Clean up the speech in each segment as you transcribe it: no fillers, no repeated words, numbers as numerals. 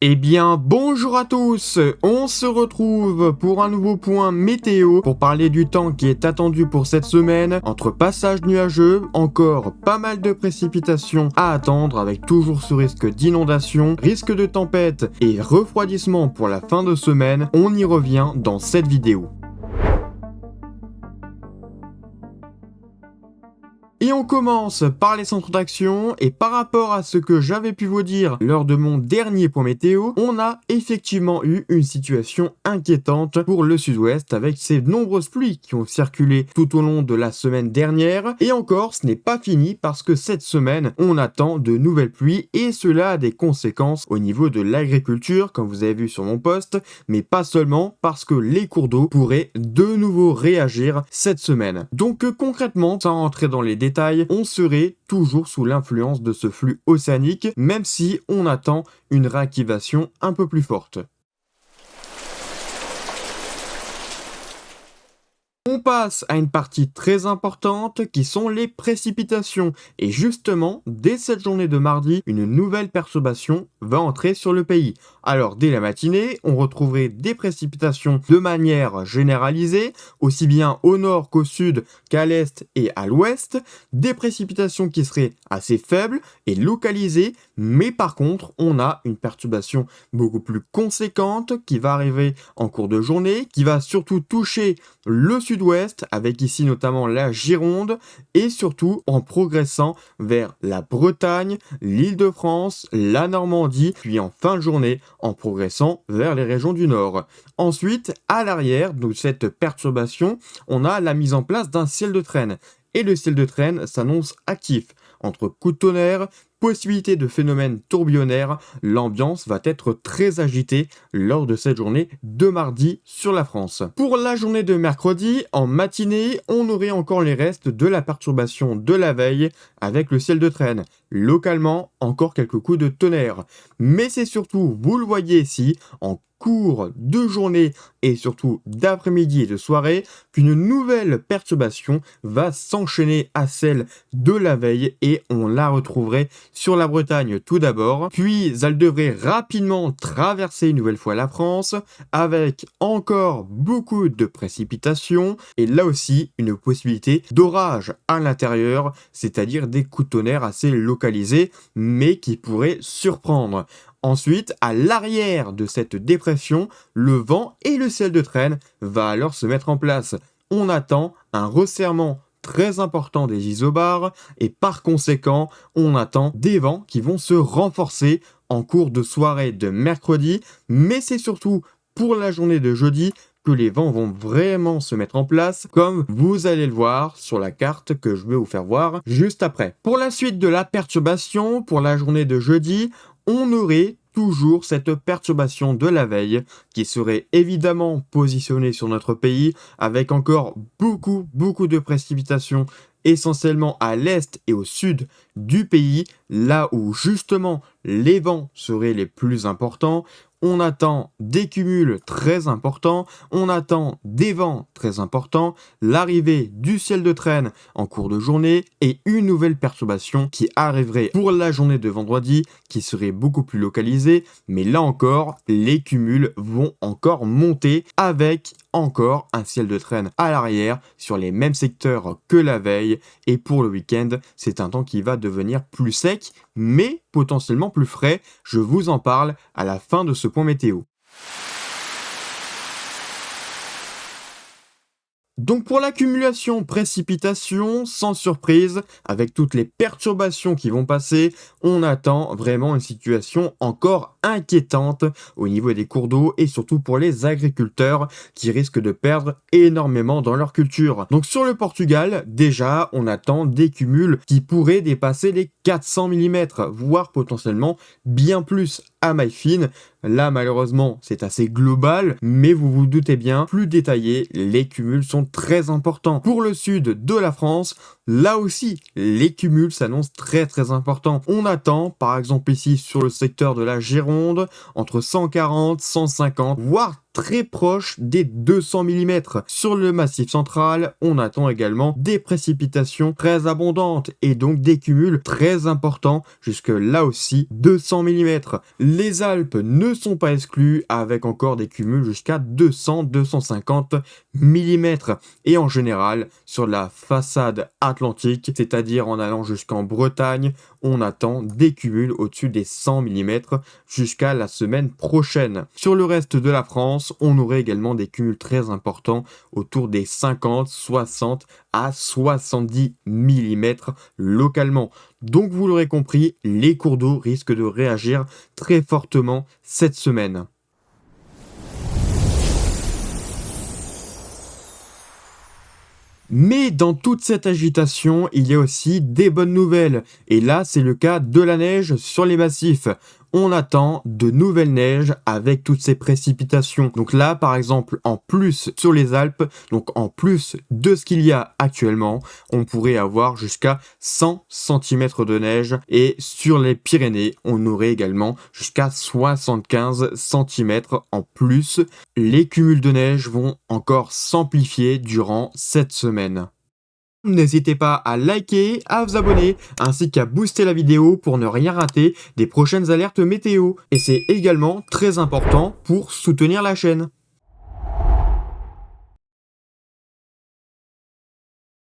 Eh bien, bonjour à tous, on se retrouve pour un nouveau point météo pour parler du temps qui est attendu pour cette semaine. Entre passages nuageux, encore pas mal de précipitations à attendre avec toujours ce risque d'inondation, risque de tempête et refroidissement pour la fin de semaine. On y revient dans cette vidéo. Et on commence par les centres d'action, et par rapport à ce que j'avais pu vous dire lors de mon dernier point météo, on a effectivement eu une situation inquiétante pour le sud-ouest avec ces nombreuses pluies qui ont circulé tout au long de la semaine dernière. Et encore, ce n'est pas fini parce que cette semaine, on attend de nouvelles pluies et cela a des conséquences au niveau de l'agriculture, comme vous avez vu sur mon post, mais pas seulement parce que les cours d'eau pourraient de nouveau réagir cette semaine. Donc concrètement, sans rentrer dans les détails, on serait toujours sous l'influence de ce flux océanique, même si on attend une réactivation un peu plus forte. On passe à une partie très importante qui sont les précipitations. Et justement, dès cette journée de mardi, une nouvelle perturbation va entrer sur le pays. Alors, dès la matinée, on retrouverait des précipitations de manière généralisée, aussi bien au nord qu'au sud, qu'à l'est et à l'ouest. Des précipitations qui seraient assez faibles et localisées, mais par contre, on a une perturbation beaucoup plus conséquente qui va arriver en cours de journée, qui va surtout toucher le sud-ouest, avec ici notamment la Gironde, et surtout en progressant vers la Bretagne, l'Île-de-France, la Normandie, puis en fin de journée en progressant vers les régions du nord. Ensuite, à l'arrière de cette perturbation, on a la mise en place d'un ciel de traîne. Et le ciel de traîne s'annonce actif. Entre coups de tonnerre, possibilité de phénomènes tourbillonnaires, l'ambiance va être très agitée lors de cette journée de mardi sur la France. Pour la journée de mercredi, en matinée, on aurait encore les restes de la perturbation de la veille avec le ciel de traîne. Localement, encore quelques coups de tonnerre. Mais c'est surtout, vous le voyez ici, en cours de journée et surtout d'après-midi et de soirée, qu'une nouvelle perturbation va s'enchaîner à celle de la veille et on la retrouverait sur la Bretagne tout d'abord, puis elle devrait rapidement traverser une nouvelle fois la France avec encore beaucoup de précipitations et là aussi une possibilité d'orage à l'intérieur, c'est-à-dire des coups de tonnerre assez localisés mais qui pourraient surprendre. Ensuite, à l'arrière de cette dépression, le vent et le ciel de traîne va alors se mettre en place. On attend un resserrement très important des isobars et par conséquent, on attend des vents qui vont se renforcer en cours de soirée de mercredi, mais c'est surtout pour la journée de jeudi que les vents vont vraiment se mettre en place, comme vous allez le voir sur la carte que je vais vous faire voir juste après. Pour la suite de la perturbation, pour la journée de jeudi, on aurait toujours cette perturbation de la veille qui serait évidemment positionnée sur notre pays avec encore beaucoup de précipitations essentiellement à l'est et au sud du pays, là où justement les vents seraient les plus importants. On attend des cumuls très importants, on attend des vents très importants, l'arrivée du ciel de traîne en cours de journée et une nouvelle perturbation qui arriverait pour la journée de vendredi qui serait beaucoup plus localisée, mais là encore, les cumuls vont encore monter avec encore un ciel de traîne à l'arrière sur les mêmes secteurs que la veille et pour le week-end, c'est un temps qui va devenir plus sec mais potentiellement plus frais. Je vous en parle à la fin de ce point météo. Donc pour l'accumulation précipitation, sans surprise, avec toutes les perturbations qui vont passer, on attend vraiment une situation encore inquiétante au niveau des cours d'eau et surtout pour les agriculteurs qui risquent de perdre énormément dans leur culture. Donc sur le Portugal, déjà, on attend des cumuls qui pourraient dépasser les 400 mm, voire potentiellement bien plus à maille fine. Là, malheureusement, c'est assez global, mais vous vous doutez bien, plus détaillé, les cumuls sont très importants. Pour le sud de la France, là aussi, les cumuls s'annoncent très importants. On attend, par exemple ici sur le secteur de la Gironde, entre 140, 150, voire très proche des 200 mm. Sur le massif central, on attend également des précipitations très abondantes et donc des cumuls très importants, jusque là aussi 200 mm. Les Alpes ne sont pas exclues avec encore des cumuls jusqu'à 200-250 mm. Et en général, sur la façade atlantique, c'est-à-dire en allant jusqu'en Bretagne, on attend des cumuls au-dessus des 100 mm jusqu'à la semaine prochaine. Sur le reste de la France, on aurait également des cumuls très importants autour des 50, 60 à 70 mm localement. Donc vous l'aurez compris, les cours d'eau risquent de réagir très fortement cette semaine. Mais dans toute cette agitation, il y a aussi des bonnes nouvelles. Et là, c'est le cas de la neige sur les massifs. On attend de nouvelles neiges avec toutes ces précipitations. Donc là, par exemple, en plus sur les Alpes, donc en plus de ce qu'il y a actuellement, on pourrait avoir jusqu'à 100 cm de neige. Et sur les Pyrénées, on aurait également jusqu'à 75 cm en plus. Les cumuls de neige vont encore s'amplifier durant cette semaine. N'hésitez pas à liker, à vous abonner, ainsi qu'à booster la vidéo pour ne rien rater des prochaines alertes météo. Et c'est également très important pour soutenir la chaîne.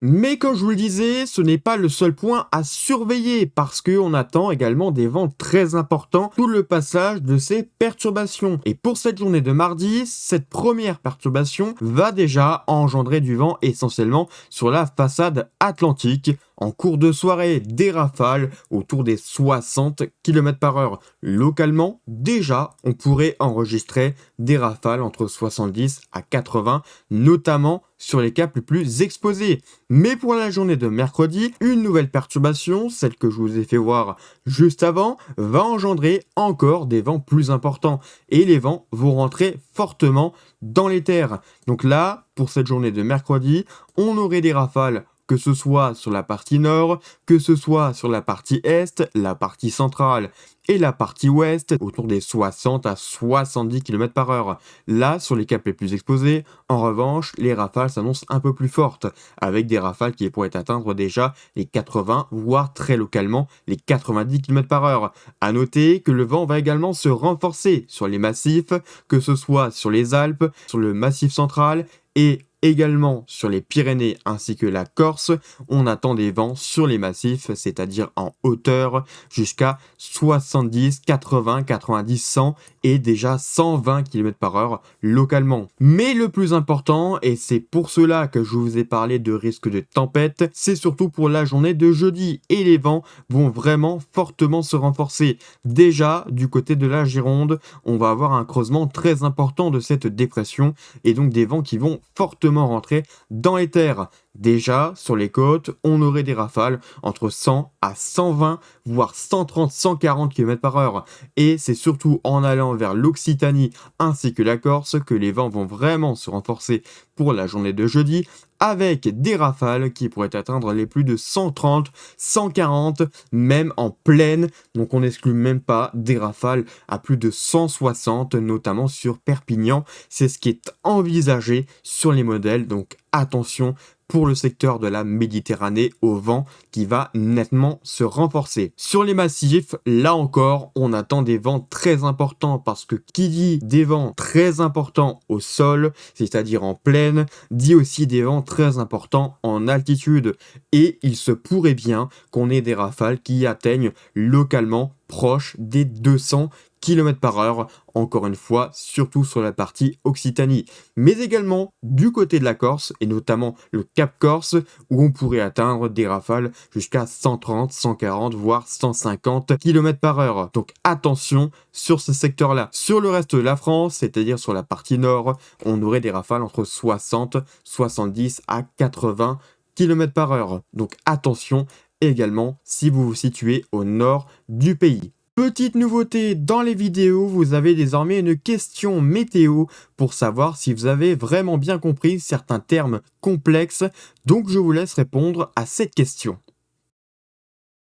Mais comme je vous le disais, ce n'est pas le seul point à surveiller parce qu'on attend également des vents très importants tout le passage de ces perturbations. Et pour cette journée de mardi, cette première perturbation va déjà engendrer du vent essentiellement sur la façade atlantique. En cours de soirée, des rafales autour des 60 km/h. Localement, déjà, on pourrait enregistrer des rafales entre 70 à 80, notamment sur les caps les plus exposés. Mais pour la journée de mercredi, une nouvelle perturbation, celle que je vous ai fait voir juste avant, va engendrer encore des vents plus importants. Et les vents vont rentrer fortement dans les terres. Donc là, pour cette journée de mercredi, on aurait des rafales que ce soit sur la partie nord, que ce soit sur la partie est, la partie centrale et la partie ouest, autour des 60 à 70 km/h. Là, sur les caps les plus exposés, en revanche, les rafales s'annoncent un peu plus fortes, avec des rafales qui pourraient atteindre déjà les 80, voire très localement les 90 km/h. À noter que le vent va également se renforcer sur les massifs, que ce soit sur les Alpes, sur le massif central et également sur les Pyrénées ainsi que la Corse. On attend des vents sur les massifs, c'est-à-dire en hauteur, jusqu'à 70, 80, 90, 100 et déjà 120 km/h localement. Mais le plus important, et c'est pour cela que je vous ai parlé de risque de tempête, c'est surtout pour la journée de jeudi. Et les vents vont vraiment fortement se renforcer. Déjà, du côté de la Gironde, on va avoir un creusement très important de cette dépression et donc des vents qui vont fortement rentrer dans les terres. Déjà, sur les côtes, on aurait des rafales entre 100 à 120, voire 130, 140 km/h. Et c'est surtout en allant vers l'Occitanie ainsi que la Corse que les vents vont vraiment se renforcer pour la journée de jeudi, avec des rafales qui pourraient atteindre les plus de 130, 140, même en plaine. Donc on n'exclut même pas des rafales à plus de 160, notamment sur Perpignan. C'est ce qui est envisagé sur les modèles, donc attention pour le secteur de la Méditerranée au vent qui va nettement se renforcer. Sur les massifs, là encore, on attend des vents très importants parce que qui dit des vents très importants au sol, c'est-à-dire en plaine, dit aussi des vents très importants en altitude. Et il se pourrait bien qu'on ait des rafales qui atteignent localement proche des 200 km/h, encore une fois, surtout sur la partie Occitanie, mais également du côté de la Corse, et notamment le Cap Corse, où on pourrait atteindre des rafales jusqu'à 130, 140, voire 150 km/h. Donc attention sur ce secteur-là. Sur le reste de la France, c'est-à-dire sur la partie nord, on aurait des rafales entre 60, 70 à 80 km/h. Donc attention également si vous vous situez au nord du pays. Petite nouveauté dans les vidéos, vous avez désormais une question météo pour savoir si vous avez vraiment bien compris certains termes complexes, donc je vous laisse répondre à cette question.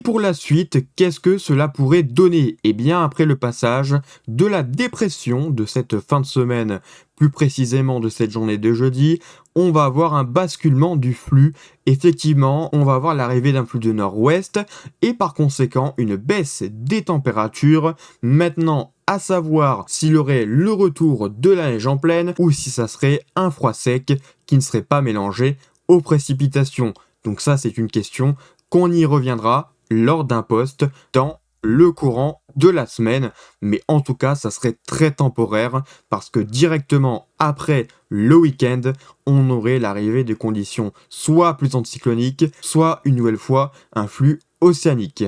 Pour la suite, qu'est-ce que cela pourrait donner? Eh bien, après le passage de la dépression de cette fin de semaine, plus précisément de cette journée de jeudi, on va avoir un basculement du flux. Effectivement, on va avoir l'arrivée d'un flux de nord-ouest et par conséquent une baisse des températures. Maintenant, à savoir s'il y aurait le retour de la neige en pleine ou si ça serait un froid sec qui ne serait pas mélangé aux précipitations. Donc ça, c'est une question qu'on y reviendra lors d'un post dans le courant de la semaine, mais en tout cas ça serait très temporaire parce que directement après le week-end on aurait l'arrivée de conditions soit plus anticycloniques, soit une nouvelle fois un flux océanique.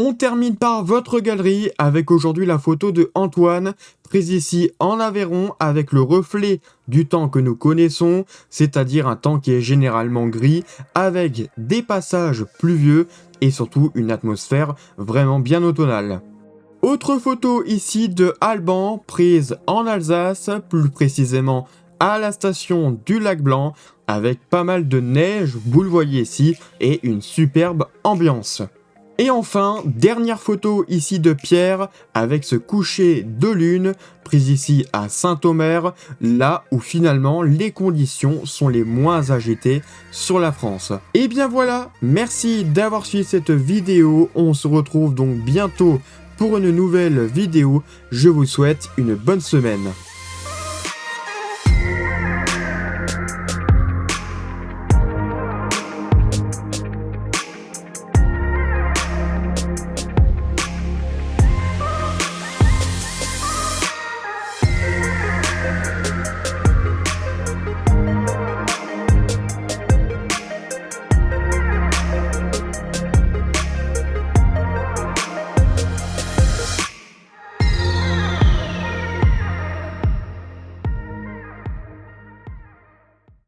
On termine par votre galerie avec aujourd'hui la photo de Antoine, prise ici en Aveyron avec le reflet du temps que nous connaissons, c'est-à-dire un temps qui est généralement gris avec des passages pluvieux et surtout une atmosphère vraiment bien automnale. Autre photo ici de Alban, prise en Alsace, plus précisément à la station du Lac Blanc, avec pas mal de neige, vous le voyez ici, et une superbe ambiance. Et enfin, dernière photo ici de Pierre avec ce coucher de lune prise ici à Saint-Omer, là où finalement les conditions sont les moins agitées sur la France. Et bien voilà, merci d'avoir suivi cette vidéo, on se retrouve donc bientôt pour une nouvelle vidéo, je vous souhaite une bonne semaine.